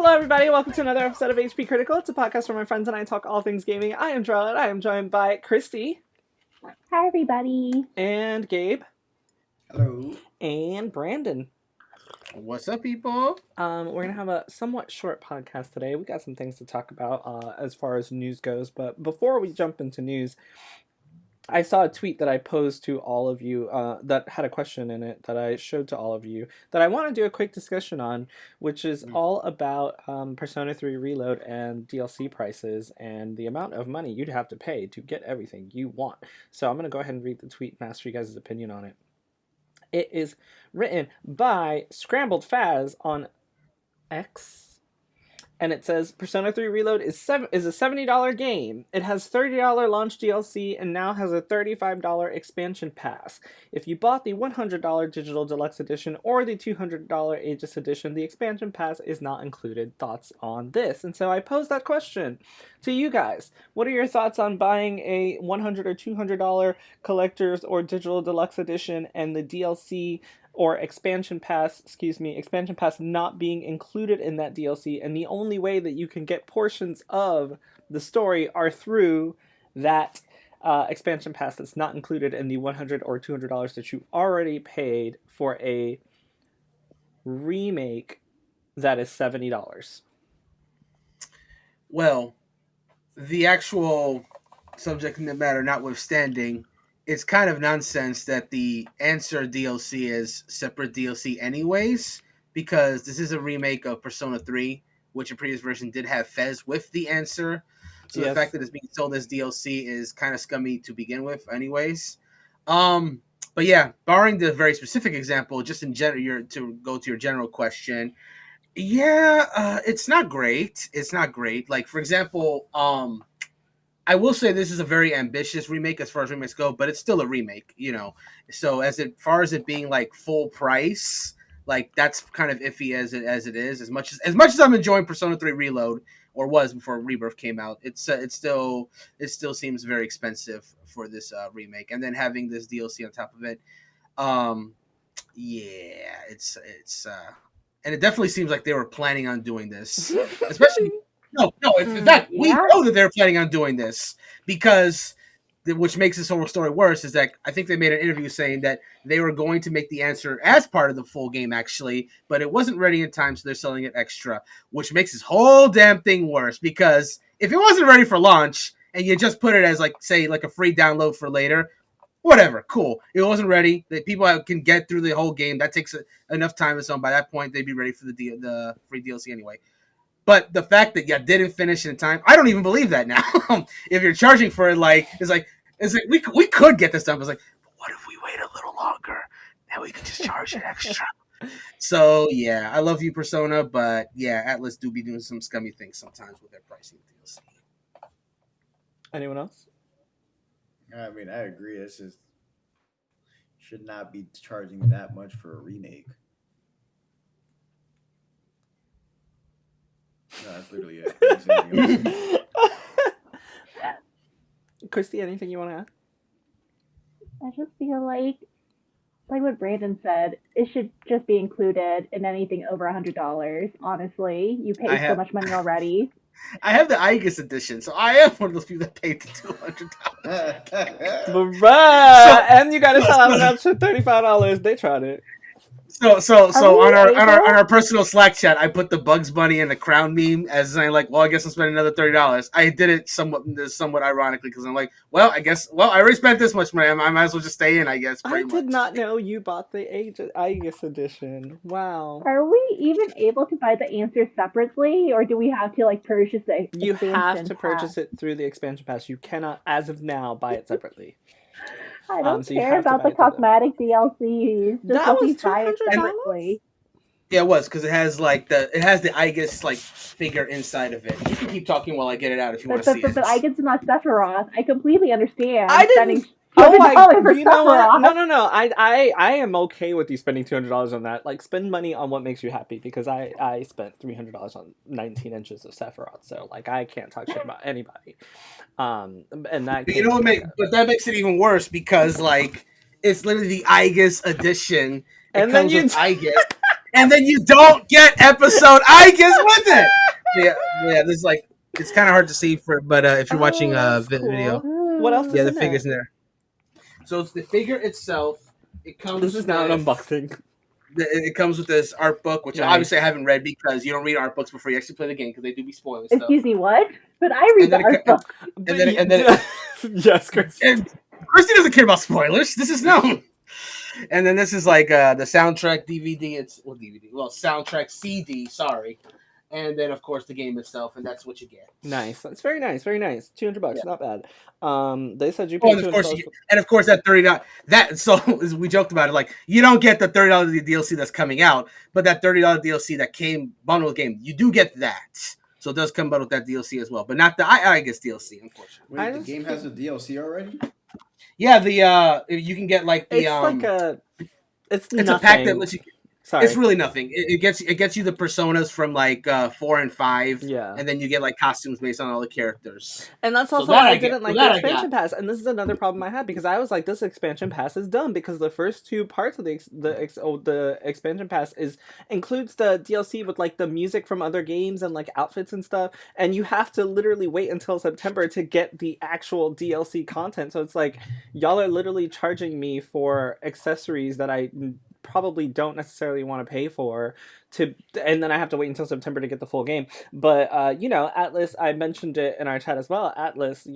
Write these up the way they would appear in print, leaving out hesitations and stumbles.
Hello, everybody. Welcome to another episode of HP Critical. It's a podcast where my friends and I talk all things gaming. I am Charlotte. I am joined by Christy. Hi, everybody. And Gabe. Hello. And Brandon. What's up, people? We're going to have a somewhat short podcast today. We got some things to talk about as far as news goes. But before we jump into news, I saw a tweet that I posed to all of you that had a question in it that I showed to all of you that I want to do a quick discussion on, which is all about Persona 3 Reload and DLC prices and the amount of money you'd have to pay to get everything you want. So I'm going to go ahead and read the tweet and ask you guys' opinion on it. It is written by Scrambled Faz on X. And it says, Persona 3 Reload is a $70 game. It has $30 launch DLC and now has a $35 expansion pass. If you bought the $100 Digital Deluxe Edition or the $200 Aegis Edition, the expansion pass is not included. Thoughts on this? And so I posed that question to you guys. What are your thoughts on buying a $100 or $200 Collector's or Digital Deluxe Edition and the DLC or expansion pass not being included in that DLC, and the only way that you can get portions of the story are through that expansion pass that's not included in the $100 or $200 that you already paid for a remake that is $70? Well, the actual subject matter notwithstanding, it's kind of nonsense that the Answer DLC is separate DLC anyways, because this is a remake of Persona 3, which a previous version did have Fez with the Answer. So yes. The fact that it's being sold as DLC is kind of scummy to begin with anyways. But yeah, barring the very specific example, just in general, to go to your general question, it's not great. It's not great. Like, for example, I will say this is a very ambitious remake as far as remakes go, but it's still a remake, you know. So as far as it being like full price, like that's kind of iffy as it is. As much as I'm enjoying Persona 3 Reload, or was before Rebirth came out, it still seems very expensive for this remake, and then having this DLC on top of it, it's and it definitely seems like they were planning on doing this, especially. No. In fact, we know that they're planning on doing this because, which makes this whole story worse, is that I think they made an interview saying that they were going to make the Answer as part of the full game, actually, but it wasn't ready in time, so they're selling it extra, which makes this whole damn thing worse, because if it wasn't ready for launch and you just put it as, like, say, like a free download for later, whatever, cool. It wasn't ready. The people can get through the whole game. That takes enough time, and so by that point, they'd be ready for the free DLC anyway. But the fact that you didn't finish in time, I don't even believe that now. If you're charging for it, it's like we could get this done. But it's like, what if we wait a little longer? Now we can just charge it extra. So yeah, I love you, Persona, but yeah, Atlas do be doing some scummy things sometimes with their pricing DLC. Anyone else? I mean, I agree. This just should not be charging that much for a remake. No, that's literally it. Christy, anything you want to add? I just feel like what Brandon said, it should just be included in anything over $100. Honestly, you paid so much money already. I have the Aegis edition, so I am one of those people that paid the $200. And you got to sell out an extra $35. They tried it. So on our personal Slack chat, I put the Bugs Bunny and the Crown meme as I guess I'll spend another $30. I did it somewhat ironically because I'm like, I already spent this much money. I might as well just stay in, I guess. I did not know you bought the Aegis edition. Wow. Are we even able to buy the Answer separately, or do we have to purchase the expansion You have to pass? purchase it through the expansion pass. You cannot, as of now, buy it separately. I don't care about the cosmetic DLCs. That was $200. Yeah, it was because it has the Aegis figure inside of it. You can keep talking while I get it out if you want to see it. But Aegis is not Sephiroth. I completely understand. I didn't. Oh my! You know what? No. I am okay with you spending $200 on that. Like, spend money on what makes you happy, because I spent $300 on 19 inches of Sephiroth. So I can't talk shit about anybody. And that. But you know what? But that makes it even worse because it's literally the Aegis edition. And then Aegis. and then you don't get episode I guess with it. Yeah. This is like it's kind of hard to see but if you're watching video, What else is yeah, the in figure's there? in there. So it's the figure itself. It comes. This is now an unboxing. It comes with this art book, which obviously I haven't read because you don't read art books before you actually play the game because they do be spoiling stuff. Excuse me, what? But I read the art book. And then yes, Christy. And Christy doesn't care about spoilers. This is known. And then this is like the soundtrack DVD. Soundtrack CD. Sorry. And then of course the game itself, and that's what you get. Nice. That's very nice. Very nice. $200, not bad. They said you paid $200. And of course that $30 we joked about it, like you don't get the $30 DLC that's coming out, but that $30 DLC that came bundled with the game, you do get that. So it does come bundled with that DLC as well, but not the I guess DLC, unfortunately. Wait, the game has a DLC already? Yeah, you can get like the it's a pack that lets you. Sorry. It's really nothing. It gets you the personas from like 4 and 5, yeah, and then you get like costumes based on all the characters. And that's also why I didn't like the expansion pass. And this is another problem I had because I was like, this expansion pass is dumb because the first 2 parts of the expansion pass includes the DLC with like the music from other games and like outfits and stuff, and you have to literally wait until September to get the actual DLC content. So it's like y'all are literally charging me for accessories that I probably don't necessarily want to pay for and then I have to wait until September to get the full game. But Atlas, I mentioned it in our chat as well. Atlas,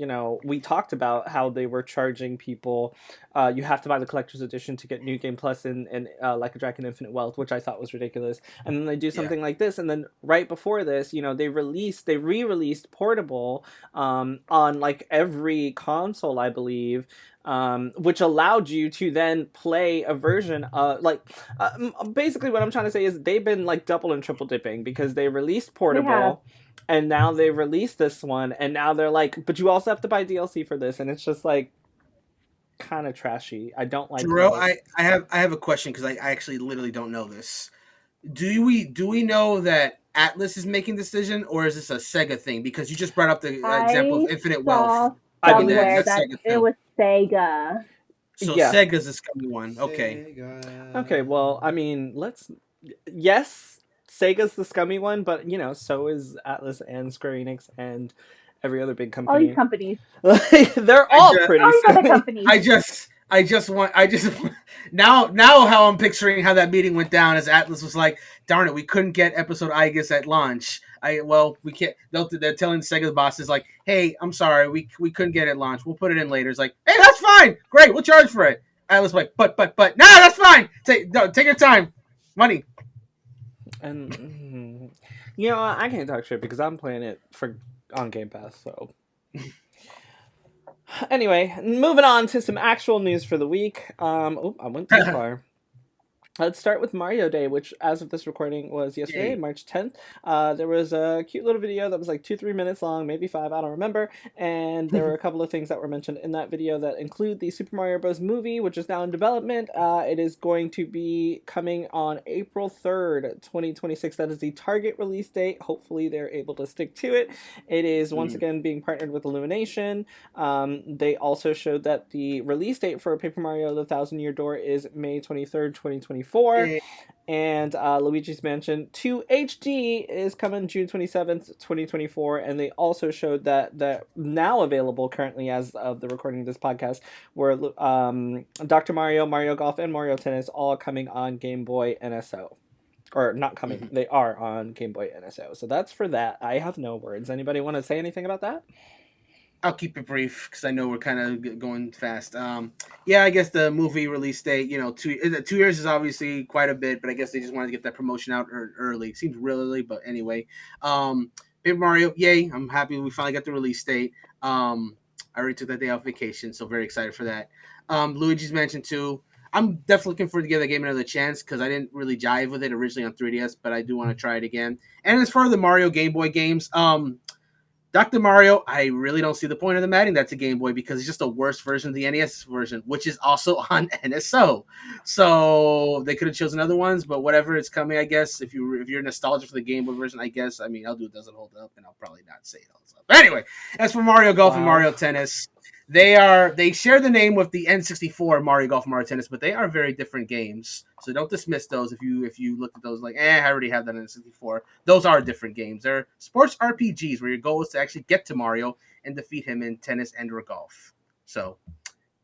we talked about how they were charging people you have to buy the collector's edition to get New Game Plus and Like a Dragon Infinite Wealth, which I thought was ridiculous. And then they do something like this, and then right before this, they re-released Portable on like every console, I believe. Which allowed you to then play a version of basically what I'm trying to say is they've been like double and triple dipping because they released Portable and now they released this one and now they're like, but you also have to buy DLC for this, and it's just like kind of trashy. I don't like Jerome, I have a question because I actually literally don't know this. Do we know that Atlas is making the decision, or is this a Sega thing? Because you just brought up the example of Infinite Wealth. I mean, it was Sega. So Sega's the scummy one. Okay. Sega. Okay, well, I mean, yes, Sega's the scummy one, but so is Atlas and Square Enix and every other big company. All these companies. They're all pretty scummy. Companies. I just want now how I'm picturing how that meeting went down is Atlas was like, darn it, we couldn't get episode I guess at launch. We can't. They're telling Sega's bosses like, hey, I'm sorry, we couldn't get it at launch. We'll put it in later. It's like, hey, that's fine, great, we'll charge for it. Atlas was like, but no, that's fine. Take your time, money. And I can't talk shit because I'm playing it on Game Pass. So anyway, moving on to some actual news for the week. I went too far. Let's start with Mario Day, which, as of this recording, was yesterday, March 10th. There was a cute little video that was like 2-3 minutes long, maybe 5, I don't remember. And there were a couple of things that were mentioned in that video that include the Super Mario Bros. Movie, which is now in development. It is going to be coming on April 3rd, 2026. That is the target release date. Hopefully, they're able to stick to it. It is, once again, being partnered with Illumination. They also showed that the release date for Paper Mario The Thousand Year Door is May 23rd, 2024. And Luigi's Mansion 2 HD is coming June 27th, 2024. And they also showed that now available currently as of the recording of this podcast were Dr. Mario, Mario Golf, and Mario Tennis all coming on Game Boy NSO. Or not coming, they are on Game Boy NSO. So that's for that. I have no words. Anybody want to say anything about that? I'll keep it brief because I know we're kind of going fast. I guess the movie release date, 2 years is obviously quite a bit, but I guess they just wanted to get that promotion out early. Seems real early, but anyway. Paper Mario, yay! I'm happy we finally got the release date. I already took that day off vacation, so very excited for that. Luigi's Mansion 2. I'm definitely looking forward to give that game another chance because I didn't really jive with it originally on 3DS, but I do want to try it again. And as far as the Mario Game Boy games, Dr. Mario, I really don't see the point of them adding that to Game Boy because it's just a worse version of the NES version, which is also on NSO. So they could have chosen other ones, but whatever, it's coming, I guess. If you're nostalgic for the Game Boy version, I guess. I mean, I'll do It Doesn't Hold Up, and I'll probably not say it holds up. But anyway, as for Mario Golf and Mario Tennis, they share the name with the N64 Mario Golf and Mario Tennis, but they are very different games. So don't dismiss those if you look at those like, I already have that in N64. Those are different games. They're sports RPGs where your goal is to actually get to Mario and defeat him in tennis and or golf. So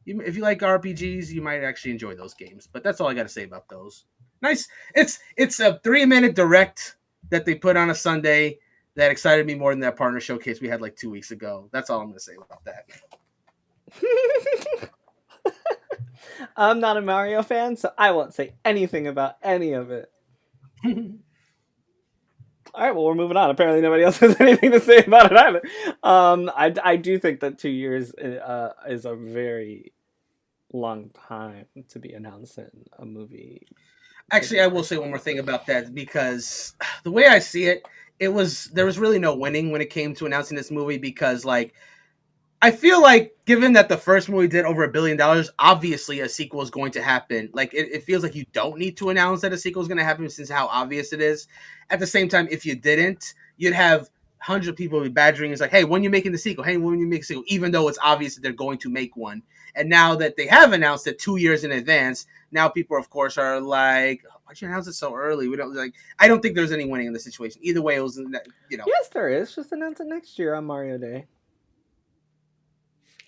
if you like RPGs, you might actually enjoy those games. But that's all I got to say about those. Nice. It's a 3-minute direct that they put on a Sunday that excited me more than that partner showcase we had like 2 weeks ago. That's all I'm going to say about that. I'm not a Mario fan, so I won't say anything about any of it. All right, well, we're moving on. Apparently, nobody else has anything to say about it either. I do think that 2 years is a very long time to be announcing a movie. Actually, I will say one more thing about that, because the way I see it, there was really no winning when it came to announcing this movie, because like I feel like, given that the first movie did over $1 billion, obviously a sequel is going to happen. Like, it feels like you don't need to announce that a sequel is going to happen since how obvious it is. At the same time, if you didn't, you'd have hundreds of people be badgering. It's like, hey, when are you making the sequel? Hey, when are you making the sequel? Even though it's obvious that they're going to make one. And now that they have announced it 2 years in advance, now people, of course, are like, why'd you announce it so early? I don't think there's any winning in the situation. Either way, it was, Yes, there is. Just announce it next year on Mario Day.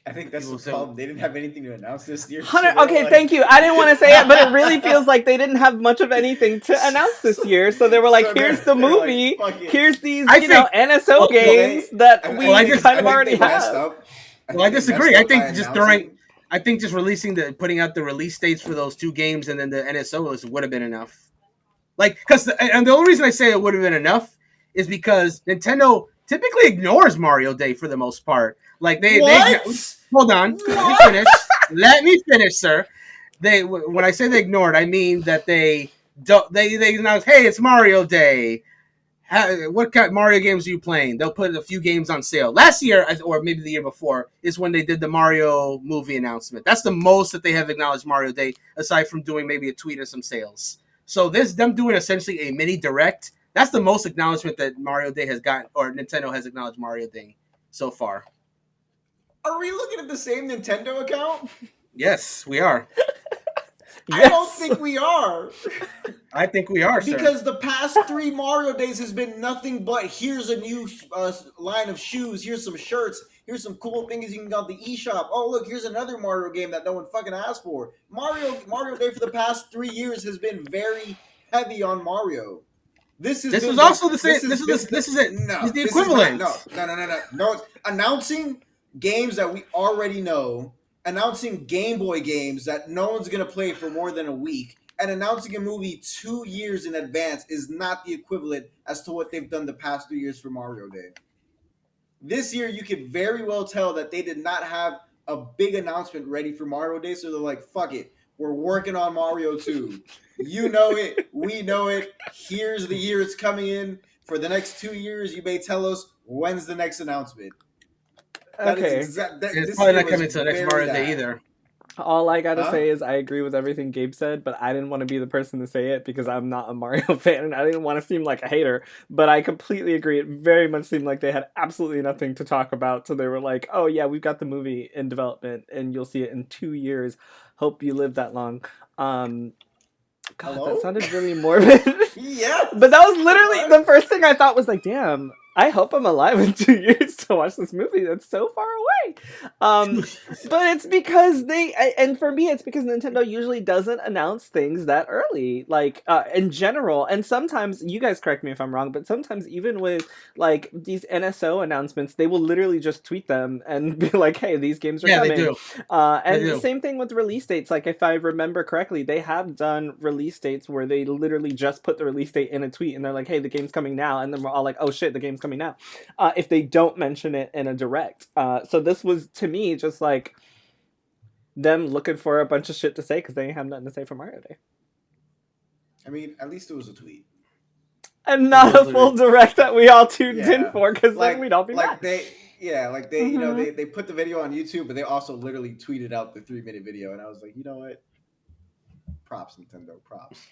I think that's the problem. They didn't have anything to announce this year. Hunter, okay, thank you. I didn't want to say it, but it really feels like they didn't have much of anything to announce this year. So they were like, here's the movie. Here's these, NSO games that we kind of already have. Well, I disagree. I think just putting out the release dates for those two games and then the NSO list would have been enough. Like, and the only reason I say it would have been enough is because Nintendo typically ignores Mario Day for the most part. Like they hold on. Let me finish, sir. When I say they ignored, I mean that they announce, hey, it's Mario Day. What kind of Mario games are you playing? They'll put a few games on sale. Last year, or maybe the year before, is when they did the Mario movie announcement. That's the most that they have acknowledged Mario Day, aside from doing maybe a tweet or some sales. So them doing essentially a mini direct, that's the most acknowledgement that Mario Day has gotten, or Nintendo has acknowledged Mario Day so far. Are we looking at the same Nintendo account? Yes, we are. I don't think we are. I think we are, sir. Because the past 3 Mario Days has been nothing but here's a new line of shoes, here's some shirts, here's some cool things you can get on the eShop. Oh, look, here's another Mario game that no one fucking asked for. Mario Day for the past 3 years has been very heavy on Mario. This is also the same. This is it. No, it's the equivalent. No. Announcing games that we already know, announcing Game Boy games that no one's gonna play for more than a week, and announcing a movie 2 years in advance is not the equivalent as to what they've done the past 2 years for Mario Day. This year, you could very well tell that they did not have a big announcement ready for Mario Day, so they're like, fuck it. We're working on Mario 2. You know it. We know it. Here's the year it's coming in. For the next 2 years, you may tell us when's the next announcement. It's probably not coming to the next Mario Day either. All I gotta say is I agree with everything Gabe said, but I didn't want to be the person to say it because I'm not a Mario fan and I didn't want to seem like a hater. But I completely agree. It very much seemed like they had absolutely nothing to talk about. So they were like, oh yeah, we've got the movie in development and you'll see it in 2 years. Hope you live that long. God, that sounded really morbid. Yeah. But that was literally the first thing I thought was like, damn, I hope I'm alive in 2 years to watch this movie that's so far away. But it's because and for me, it's because Nintendo usually doesn't announce things that early, like in general. And sometimes, you guys correct me if I'm wrong, but sometimes even with like these NSO announcements, they will literally just tweet them and be like, hey, these games are coming. They do. And the same thing with release dates. Like if I remember correctly, they have done release dates where they literally just put the release date in a tweet and they're like, hey, the game's coming now. And then we're all like, oh shit, the game's coming now. If they don't mention it in a direct. So this was, to me, just like them looking for a bunch of shit to say because they have nothing to say for Mario Day. I mean, at least it was a tweet. And not a full direct that we all tuned in for, because then we'd all be mad. You know, they put the video on YouTube, but they also literally tweeted out the 3-minute video, and I was like, you know what? Props, Nintendo. Props.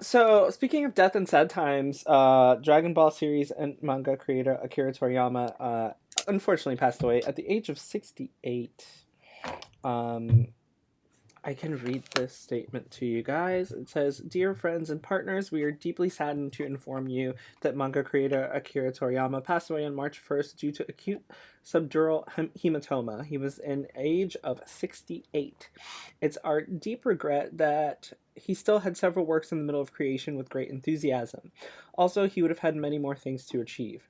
So speaking of death and sad times, Dragon Ball series and manga creator Akira Toriyama, unfortunately passed away at the age of 68. I can read this statement to you guys. It says, "Dear friends and partners, we are deeply saddened to inform you that manga creator Akira Toriyama passed away on March 1st due to acute subdural hematoma. He was in age of 68. It's our deep regret that he still had several works in the middle of creation with great enthusiasm. Also, he would have had many more things to achieve.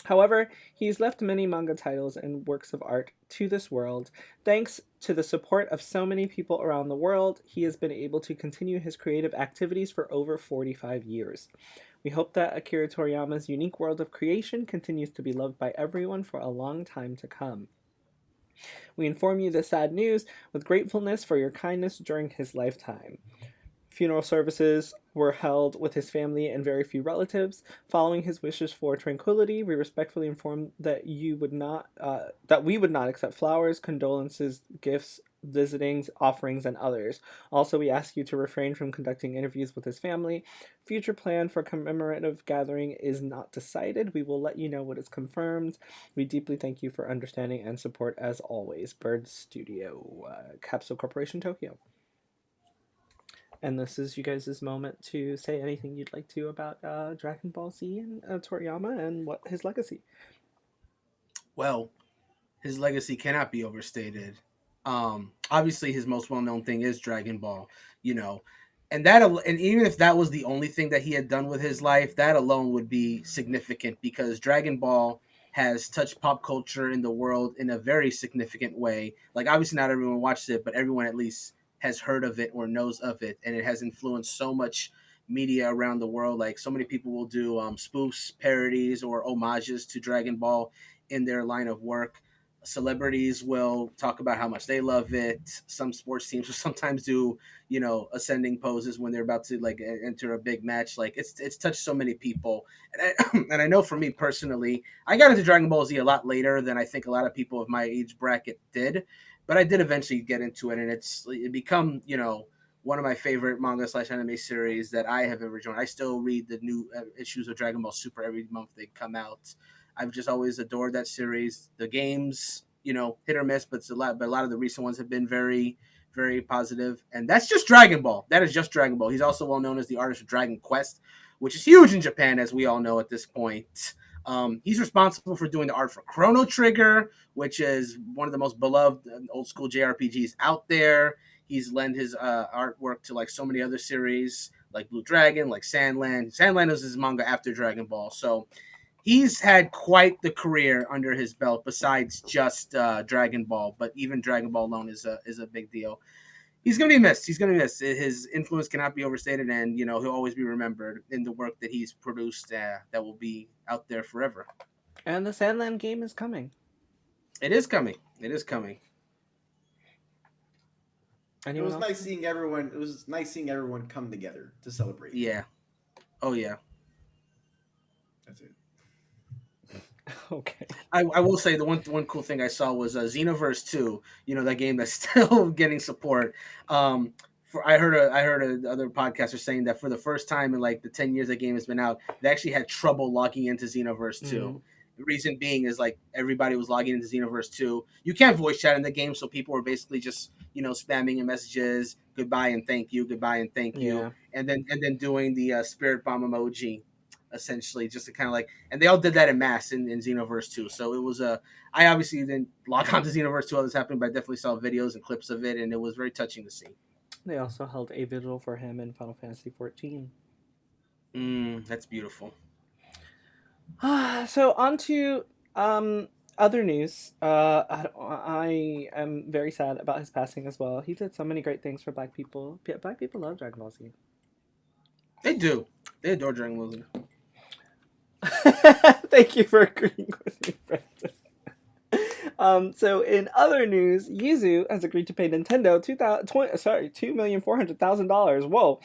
However, he's left many manga titles and works of art to this world. Thanks to the support of so many people around the world, he has been able to continue his creative activities for over 45 years. We hope that Akira Toriyama's unique world of creation continues to be loved by everyone for a long time to come. We inform you the sad news with gratefulness for your kindness during his lifetime." Funeral services were held with his family and very few relatives. Following his wishes for tranquility, we respectfully inform that we would not accept flowers, condolences, gifts, visitings, offerings, and others. Also, we ask you to refrain from conducting interviews with his family. Future plan for commemorative gathering is not decided. We will let you know what is confirmed. We deeply thank you for understanding and support as always. Bird Studio, Capsule Corporation, Tokyo. And this is you guys' moment to say anything you'd like to about Dragon Ball Z and Toriyama and what his legacy. Well, his legacy cannot be overstated. Obviously, his most well-known thing is Dragon Ball, and even if that was the only thing that he had done with his life, that alone would be significant because Dragon Ball has touched pop culture in the world in a very significant way. Like, obviously, not everyone watched it, but everyone at least has heard of it or knows of it, and it has influenced so much media around the world. Like, so many people will do spoofs, parodies, or homages to Dragon Ball in their line of work. Celebrities will talk about how much they love it. Some sports teams will sometimes do, ascending poses when they're about to enter a big match. Like, it's touched so many people, and I know for me personally, I got into Dragon Ball Z a lot later than I think a lot of people of my age bracket did. But I did eventually get into it, and it become, one of my favorite manga/anime series that I have ever joined. I still read the new issues of Dragon Ball Super every month they come out. I've just always adored that series. The games, hit or miss, but a lot of the recent ones have been very, very positive. And that's just Dragon Ball. That is just Dragon Ball. He's also well known as the artist of Dragon Quest, which is huge in Japan, as we all know at this point. He's responsible for doing the art for Chrono Trigger, which is one of the most beloved old school JRPGs out there. He's lent his artwork to so many other series, like Blue Dragon, like Sandland. Sandland is his manga after Dragon Ball. So he's had quite the career under his belt besides just Dragon Ball. But even Dragon Ball alone is a big deal. He's going to be missed. He's going to be missed. His influence cannot be overstated, and he'll always be remembered in the work that he's produced that will be out there forever. And the Sandland game is coming. It is coming. It is coming. Anyone else? Nice seeing everyone. It was nice seeing everyone come together to celebrate. Yeah. Oh yeah. That's it. Okay. I will say the one cool thing I saw was Xenoverse 2. That game that's still getting support. I heard other podcasters saying that for the first time in the 10 years that game has been out, they actually had trouble logging into Xenoverse 2. Mm. The reason being is everybody was logging into Xenoverse 2. You can't voice chat in the game, so people were basically just spamming in messages, goodbye and thank you, and then doing the spirit bomb emoji. Essentially, just to kind of and they all did that in mass in Xenoverse 2. So it was I obviously didn't log on to Xenoverse 2 while this happened, but I definitely saw videos and clips of it, and it was very touching to see. They also held a vigil for him in Final Fantasy XIV. That's beautiful. So on to other news. I am very sad about his passing as well. He did so many great things for Black people. Black people love Dragon Ball Z. They do. They adore Dragon Ball Z. Thank you for agreeing with me, Brandon. So in other news, Yuzu has agreed to pay Nintendo $2,400,000. Whoa,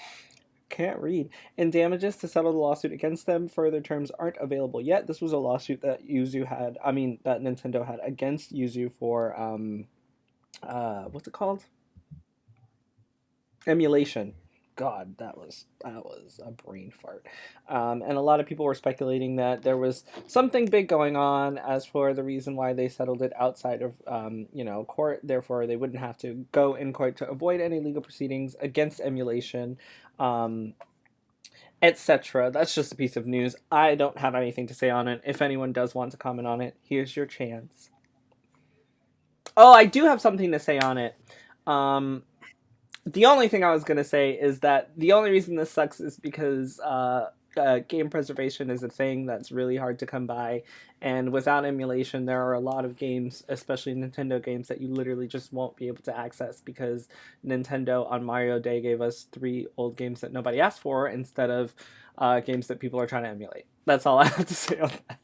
can't read. In damages to settle the lawsuit against them. Further terms aren't available yet. This was a lawsuit that that Nintendo had against Yuzu for what's it called? Emulation. God, that was a brain fart. And a lot of people were speculating that there was something big going on as for the reason why they settled it outside of court. Therefore, they wouldn't have to go in court to avoid any legal proceedings against emulation. Etc. That's just a piece of news. I don't have anything to say on it. If anyone does want to comment on it, here's your chance. Oh, I do have something to say on it. The only thing I was going to say is that the only reason this sucks is because game preservation is a thing that's really hard to come by. And without emulation, there are a lot of games, especially Nintendo games, that you literally just won't be able to access because Nintendo on Mario Day gave us 3 old games that nobody asked for instead of games that people are trying to emulate. That's all I have to say on that.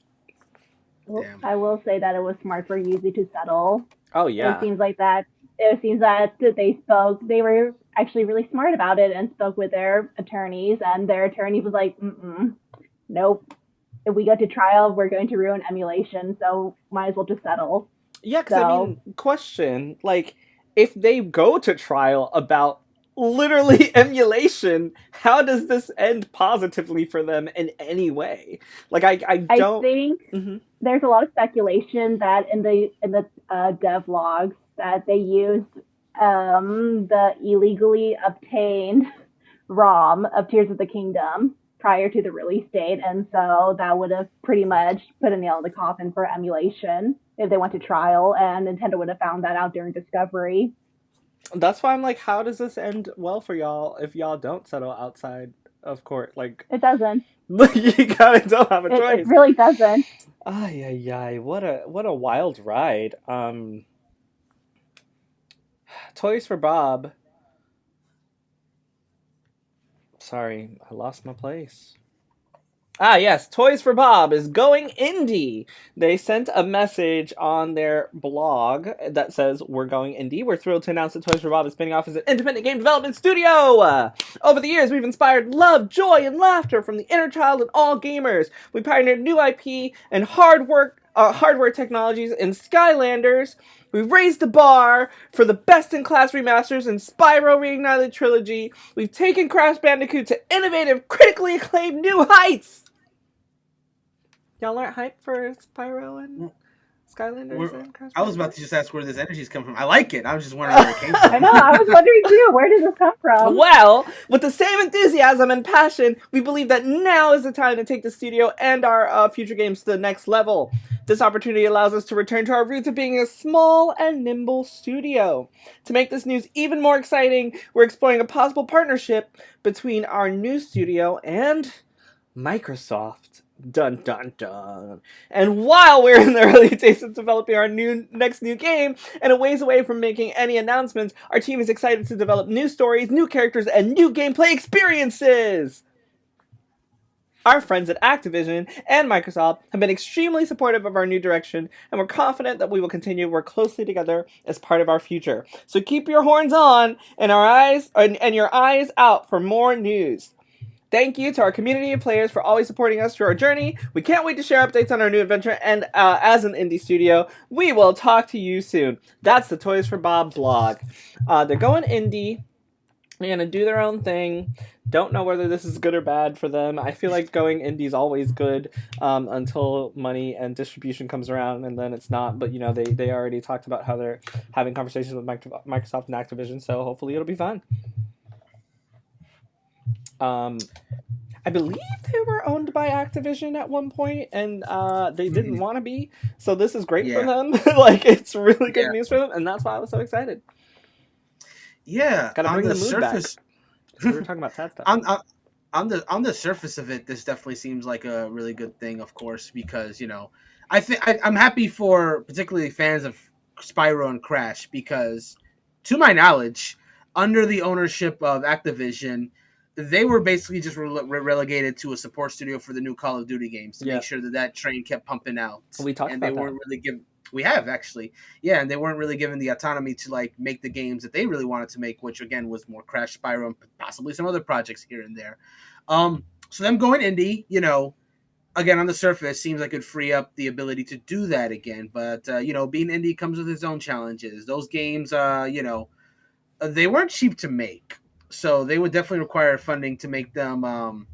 Well, I will say that it was smart for Yuzi to settle. Oh, yeah. It seems that they were actually really smart about it and spoke with their attorneys, and their attorney was like, nope. If we go to trial, we're going to ruin emulation, so might as well just settle. Yeah, because I mean, question, like, if they go to trial about literally emulation, how does this end positively for them in any way? Like, I don't... I think there's a lot of speculation that in the dev logs that they used the illegally obtained ROM of Tears of the Kingdom prior to the release date, and so that would have pretty much put a nail in the coffin for emulation if they went to trial, and Nintendo would have found that out during discovery. That's why I'm like, how does this end well for y'all if y'all don't settle outside of court? Like, it doesn't. You gotta don't have a choice. It really doesn't. Ay, what a wild ride. Toys for Bob. Sorry, I lost my place. Yes, Toys for Bob is going indie. They sent a message on their blog that says, "We're going indie. We're thrilled to announce that Toys for Bob is spinning off as an independent game development studio. Over the years, we've inspired love, joy, and laughter from the inner child in all gamers. We pioneered new IP and hardware technologies in Skylanders. We've raised the bar for the best-in-class remasters in Spyro Reignited Trilogy. We've taken Crash Bandicoot to innovative, critically acclaimed new heights." Y'all aren't hyped for Spyro and Skylanders and Crash Bandicoot? I was about to just ask where this energy's come from. I like it. I was just wondering where it came from. I know. I was wondering too. Where did this come from? Well, with the same enthusiasm and passion, we believe that now is the time to take the studio and our future games to the next level. This opportunity allows us to return to our roots of being a small and nimble studio. To make this news even more exciting, we're exploring a possible partnership between our new studio and Microsoft. Dun dun dun. And while we're in the early days of developing our next new game, and a ways away from making any announcements, our team is excited to develop new stories, new characters, and new gameplay experiences! Our friends at Activision and Microsoft have been extremely supportive of our new direction, and we're confident that we will continue to work closely together as part of our future. So keep your horns on and your eyes out for more news. Thank you to our community of players for always supporting us through our journey. We can't wait to share updates on our new adventure, and as an indie studio, we will talk to you soon. That's the Toys for Bob blog. They're going indie. They're going to do their own thing. Don't know whether this is good or bad for them. I feel like going indie is always good until money and distribution comes around, and then it's not. But, they already talked about how they're having conversations with Microsoft and Activision, so hopefully it'll be fun. I believe they were owned by Activision at one point, and they didn't want to be. So this is great for them. It's really good news for them, and that's why I was so excited. Yeah, gotta bring the mood surface, back. We were talking about that stuff. On the surface of it, this definitely seems like a really good thing, of course, because I'm happy for particularly fans of Spyro and Crash, because to my knowledge, under the ownership of Activision, they were basically just relegated to a support studio for the new Call of Duty games to make sure that train kept pumping out. We talked about that. We have actually, and they weren't really given the autonomy to make the games that they really wanted to make, which again was more Crash, Spyro, and possibly some other projects here and there. So them going indie, again on the surface seems like it would free up the ability to do that again. But being indie comes with its own challenges. Those games, they weren't cheap to make. So they would definitely require funding to make them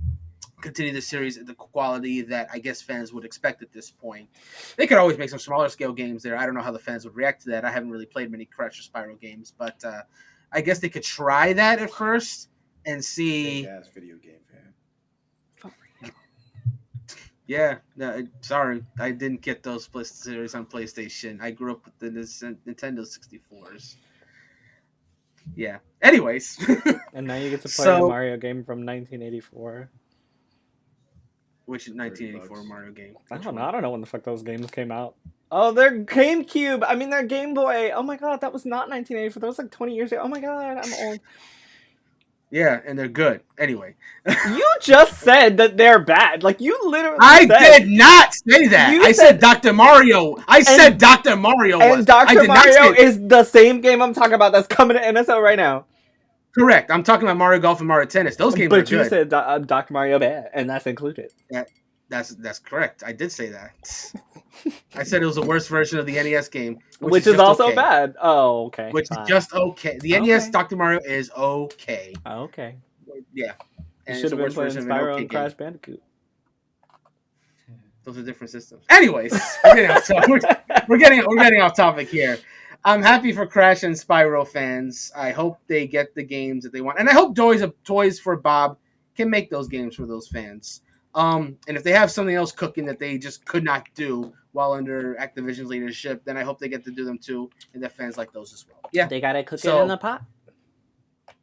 continue the series at the quality that I guess fans would expect at this point. They could always make some smaller scale games there. I don't know how the fans would react to that. I haven't really played many Crash or Spyro games, but I guess they could try that at first and see. Big-ass video game fan. Yeah, no, sorry, I didn't get those series on PlayStation. I grew up with the Nintendo 64s. Yeah. Anyways. And now you get to play a Mario game from 1984. Which 1984 Mario game? I don't know. I don't know when the fuck those games came out. Oh, they're GameCube. I mean, they're Game Boy. Oh my god, that was not 1984. That was like 20 years ago. Oh my god, I'm old. Yeah, and they're good. Anyway. You just said that they're bad. Like, you literally did not say that. I said Dr. Mario. I said Dr. Mario was. And Dr. Mario is the same game I'm talking about that's coming to NSO right now. Correct. I'm talking about Mario Golf and Mario Tennis. Those games are good. But you said Dr. Mario bad, and that's included. That's correct. I did say that. I said it was the worst version of the NES game, which is also bad. Oh, okay. Which is just okay. The NES Dr. Mario is okay. Okay. Yeah. And you should have been playing Spyro and Crash Bandicoot. Those are different systems. Anyways, we're getting off topic here. I'm happy for Crash and Spyro fans. I hope they get the games that they want, and I hope Toys for Bob can make those games for those fans. And if they have something else cooking that they just could not do while under Activision's leadership, then I hope they get to do them too, and that fans like those as well. Yeah, they gotta cook it in the pot.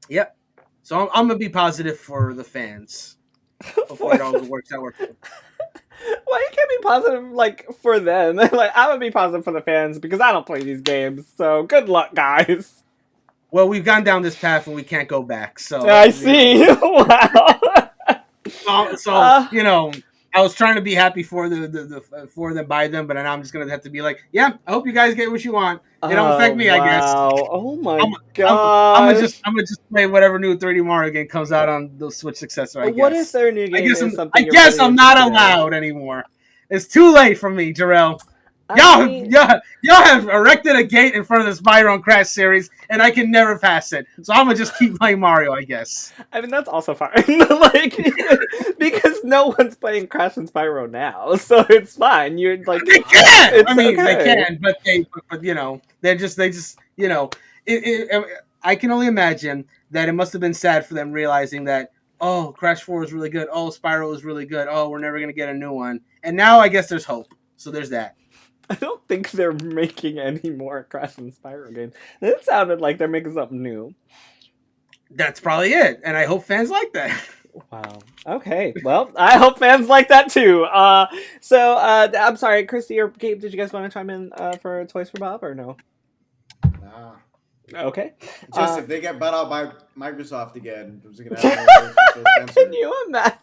Yep. So I'm gonna be positive for the fans. Hopefully it all works out. Why you can't be positive like for them? Like I'm gonna be positive for the fans because I don't play these games. So good luck, guys. Well, we've gone down this path and we can't go back. So I see. Wow. So you know, I was trying to be happy for for them by them, but now I'm just gonna have to be like, yeah, I hope you guys get what you want. It don't affect me, I guess. Oh my god! I'm gonna just play whatever new 3D Mario game comes out on the Switch successor. I guess. What if their new game I guess I'm not allowed anymore. It's too late for me, Jarrell. Y'all have erected a gate in front of the Spyro and Crash series, and I can never pass it. So I'm gonna just keep playing Mario, I guess. I mean, that's also fine, like because no one's playing Crash and Spyro now, so it's fine. You're like they can. I mean, they can, but you know, they just you know, I can only imagine that it must have been sad for them realizing that. Oh, Crash 4 is really good. Oh, Spyro is really good. Oh, we're never gonna get a new one. And now I guess there's hope. So there's that. I don't think they're making any more Crash and Spyro games. It sounded like they're making something new. That's probably it, and I hope fans like that. Wow. Okay. Well, I hope fans like that too. So I'm sorry, Christy or Gabe, did you guys want to chime in for Toys for Bob or no? Nah. Okay. Just if they get bought out by Microsoft again, I'm just gonna have Can you imagine?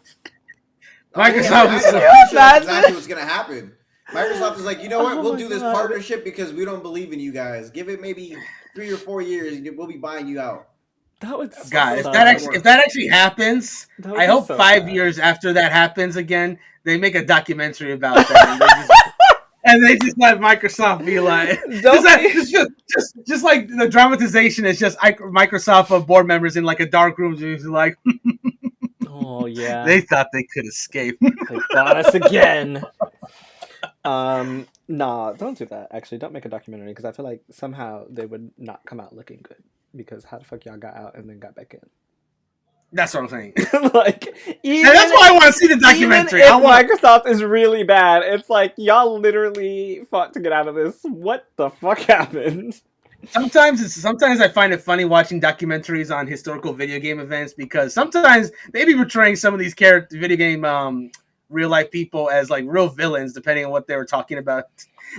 Microsoft is exactly what's gonna happen. Microsoft is like, you know what? We'll do this partnership because we don't believe in you guys. Give it maybe 3 or 4 years, we'll be buying you out. That would God, if that actually happens, I hope 5 years after that happens again, they make a documentary about that. And they just let Microsoft be like, just like the dramatization is just Microsoft board members in like a dark room, just like, oh yeah, they thought they could escape. They got us again. Nah, don't do that. Actually, don't make a documentary because I feel like somehow they would not come out looking good. Because how the fuck y'all got out and then got back in? That's what I'm saying. Like, and that's why I want to see the documentary. Even if Microsoft is really bad, it's like y'all literally fought to get out of this. What the fuck happened? Sometimes I find it funny watching documentaries on historical video game events because sometimes they be portraying some of these video game real life people as like real villains, depending on what they were talking about.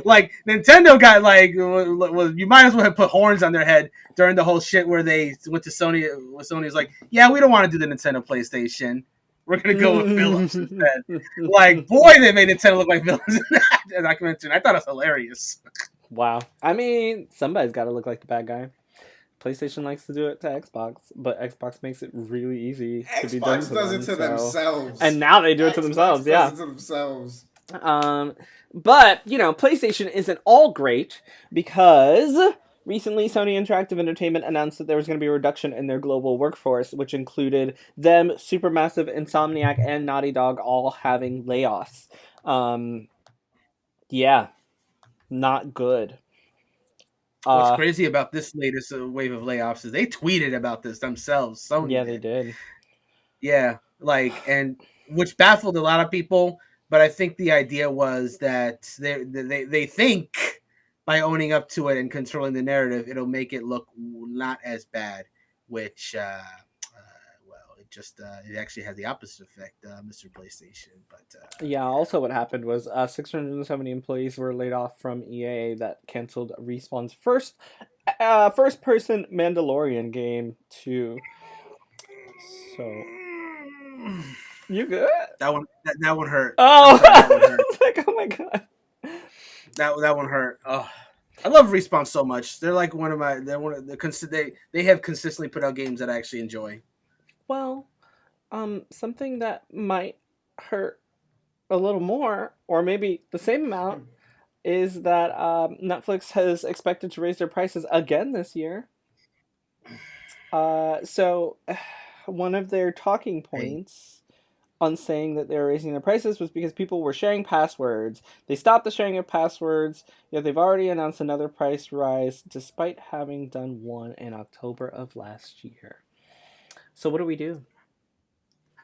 Like Nintendo got like, well, you might as well have put horns on their head during the whole shit where they went to Sony. Sony's like, yeah, we don't want to do the Nintendo PlayStation. We're gonna go with villains instead. Like, boy, they made Nintendo look like villains in that documentary. I thought it was hilarious. Wow. I mean, somebody's got to look like the bad guy. PlayStation likes to do it to Xbox, but Xbox makes it really easy to be done to them. Xbox does it to themselves. And now they do it to themselves, yeah. Does it to themselves. But, you know, PlayStation isn't all great because Recently, Sony Interactive Entertainment announced that there was going to be a reduction in their global workforce, which included them, Supermassive, Insomniac, and Naughty Dog all having layoffs. Yeah, not good. What's crazy about this latest wave of layoffs is they tweeted about this themselves. Sony Yeah, did. they did. Yeah, and which baffled a lot of people. But I think the idea was that they think by owning up to it and controlling the narrative, it'll make it look not as bad. Which, well, it actually has the opposite effect, Mr. PlayStation. But yeah, also what happened was 670 employees were laid off from EA that canceled Respawn's first person Mandalorian game too. So you good? that one hurt. Oh, That one hurt. it's like, oh my god. That one hurt. Oh, I love Respawn so much. They're like one of the they have consistently put out games that I actually enjoy. Well, something that might hurt a little more, or maybe the same amount, is that Netflix has expected to raise their prices again this year. So one of their talking points on saying that they're raising their prices was because people were sharing passwords. They stopped the sharing of passwords, yet they've already announced another price rise despite having done one in October of last year. So what do we do?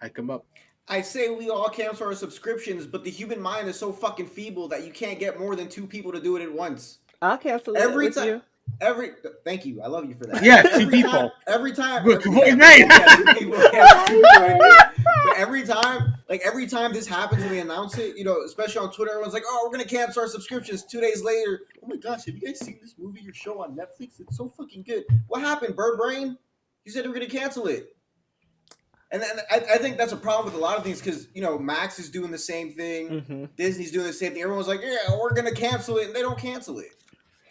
Hike them up. I say we all cancel our subscriptions, but the human mind is so fucking feeble that you can't get more than 2 people to do it at once. I'll cancel it Every with time. you. Thank you. I love you for that. Yeah, 2 people. Every time. Good point Every time. every time this happens and we announce it, especially on Twitter, everyone's like, "Oh, we're gonna cancel our subscriptions." 2 days later, oh my gosh, have you guys seen this movie or show on Netflix? It's so fucking good. What happened, Bird Brain? You said we were gonna cancel it. And then I think that's a problem with a lot of things because, Max is doing the same thing. Mm-hmm. Disney's doing the same thing. Everyone's like, yeah, we're going to cancel it. And they don't cancel it.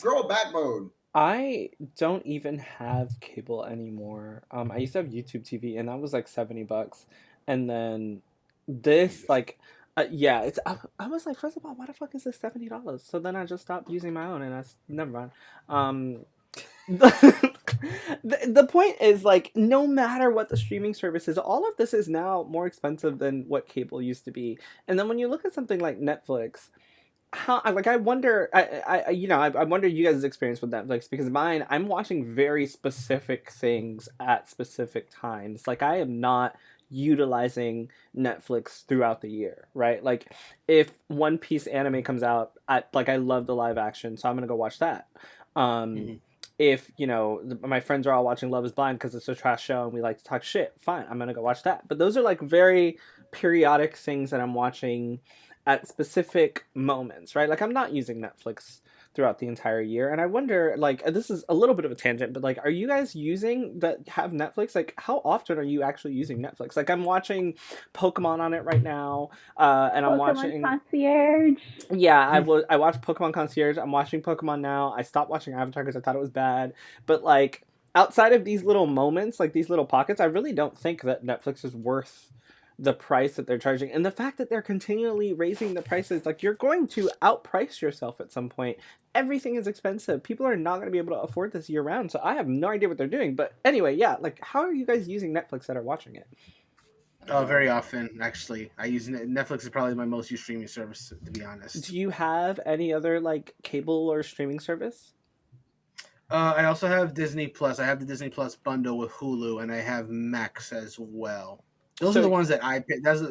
Grow a backbone. I don't even have cable anymore. I used to have YouTube TV, and that was like $70. And then this, it's. I was like, first of all, why the fuck is this $70? So then I just stopped using my own, and never mind. The point is, like, no matter what the streaming service is, all of this is now more expensive than what cable used to be. And then when you look at something like Netflix, I wonder, I wonder you guys' experience with Netflix, because I'm watching very specific things at specific times. Like, I am not utilizing Netflix throughout the year, right? Like, if One Piece anime comes out, I love the live action, so I'm gonna go watch that. If my friends are all watching Love Is Blind because it's a trash show and we like to talk shit, fine, I'm gonna go watch that. But those are like very periodic things that I'm watching at specific moments, right? Like, I'm not using Netflix throughout the entire year, and I wonder, like, this is a little bit of a tangent, but like, are you guys have Netflix? Like, how often are you actually using Netflix? Like, I'm watching Pokemon on it right now, and I'm watching Concierge. Yeah, I watched Pokemon Concierge. I'm watching Pokemon now. I stopped watching Avatar because I thought it was bad. But like, outside of these little moments, like these little pockets, I really don't think that Netflix is worth the price that they're charging. And the fact that they're continually raising the prices, like, you're going to outprice yourself at some point. Everything is expensive. People are not going to be able to afford this year round. So I have no idea what they're doing. But anyway, yeah, like, how are you guys using Netflix that are watching it? Oh, very often, actually. I use Netflix is probably my most used streaming service, to be honest. Do you have any other, like, cable or streaming service? I also have Disney Plus. I have the Disney Plus bundle with Hulu, and I have Max as well. Those are the ones that I pay. Those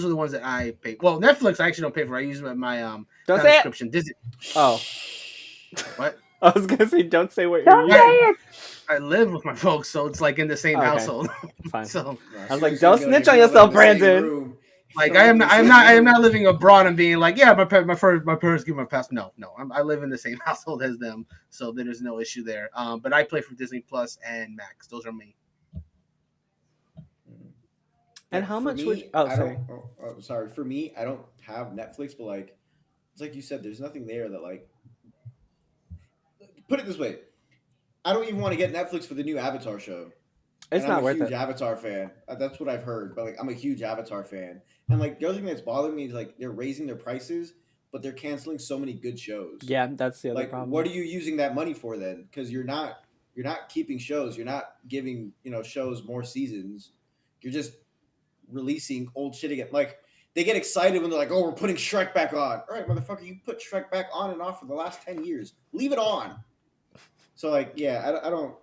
are the ones that I pay. Well, Netflix I actually don't pay for. I use my subscription. Disney. Oh, what? I was gonna say, don't say what you're using. I live with my folks, so it's like in the same household. Fine. So I was like, don't snitch on yourself, Brandon. Like, I am not living abroad and being like, yeah, my parents give my pass. No, I live in the same household as them, so there's no issue there. But I play for Disney Plus and Max. Those are me. And how much me, would sorry. For me, I don't have Netflix, but like, it's like you said, there's nothing there that, like, put it this way, I don't even want to get Netflix for the new Avatar show. It's not worth it. I'm a huge Avatar fan. That's what I've heard, but like, I'm a huge Avatar fan. And like, the other thing that's bothering me is like they're raising their prices, but they're canceling so many good shows. Yeah, that's the other Like, problem. what are you using that money for then? Because you're not keeping shows. You're not giving shows more seasons. You're just releasing old shit again. Like, they get excited when they're like, "Oh, we're putting Shrek back on." All right, motherfucker, you put Shrek back on and off for the last 10 years. Leave it on. So, like, yeah, I don't.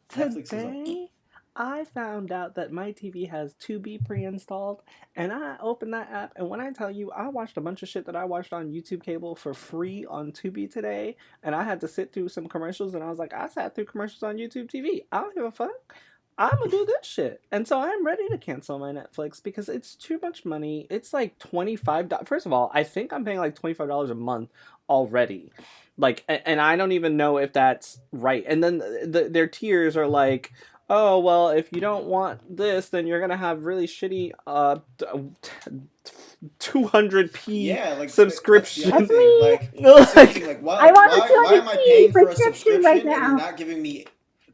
Today, I found out that my TV has Tubi pre-installed, and I opened that app, and when I tell you, I watched a bunch of shit that I watched on YouTube cable for free on Tubi today, and I had to sit through some commercials, and I was like, I sat through commercials on YouTube TV. I don't give a fuck. I'm gonna do this shit. And so I'm ready to cancel my Netflix because it's too much money. It's like $25. First of all, I think I'm paying like $25 a month already. Like, and I don't even know if that's right. And then their tiers are like, oh, well, if you don't want this, then you're gonna have really shitty 200p subscription. Like, I want a 200p why am I paying for a subscription subscription right and now. you're not giving me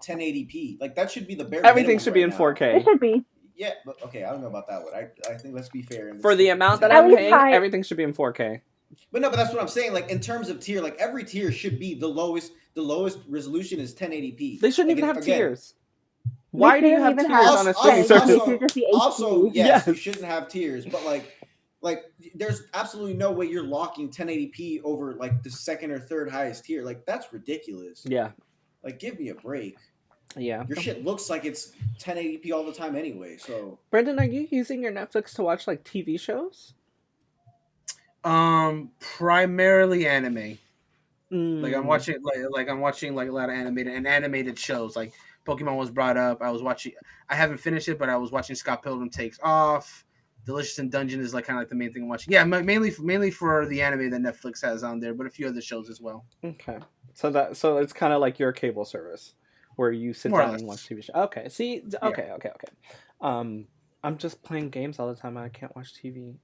1080p? Like, that should be the bare Everything minimum should be right in now. 4K. It should be. Yeah, but okay, I don't know about that one. I think let's be fair. For the amount that At I'm least paying, I- everything should be in 4K. But no, but that's what I'm saying. Like, in terms of tier, like, every tier should be the lowest. The lowest resolution is 1080p. They shouldn't Like, even have again, tiers. Why do you have even tiers have- on a Also- streaming Okay, service? it should just be Also, HD. yes, you Yes. shouldn't have tiers, but like there's absolutely no way you're locking 1080p over like the second or third highest tier. Like, that's ridiculous. Yeah, Like, give me a break. yeah. Your shit looks like it's 1080p all the time anyway. So Brendan, are you using your Netflix to watch like TV shows? Primarily anime. Like, I'm Mm. watching I'm watching like a lot of animated shows. Like, Pokemon was brought up. I haven't finished it, but I was watching Scott Pilgrim Takes Off. Delicious in Dungeon is like kind of like the main thing I'm watching. Yeah, mainly for the anime that Netflix has on there, but a few other shows as well. Okay, so it's kind of like your cable service where you sit More or down and less. watch TV shows. Okay, see, okay. I'm just playing games all the time. And I can't watch TV.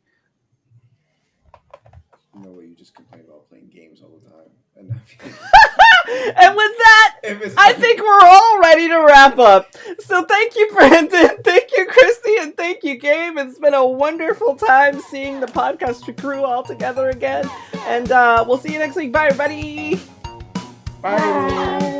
no way you just complain about playing games all the time. And not And with that, If it's- I think we're all ready to wrap up. So thank you, Brandon. Thank you, Christy. And thank you, Gabe. It's been a wonderful time seeing the podcast crew all together again. And we'll see you next week. Bye, everybody. Bye. Bye.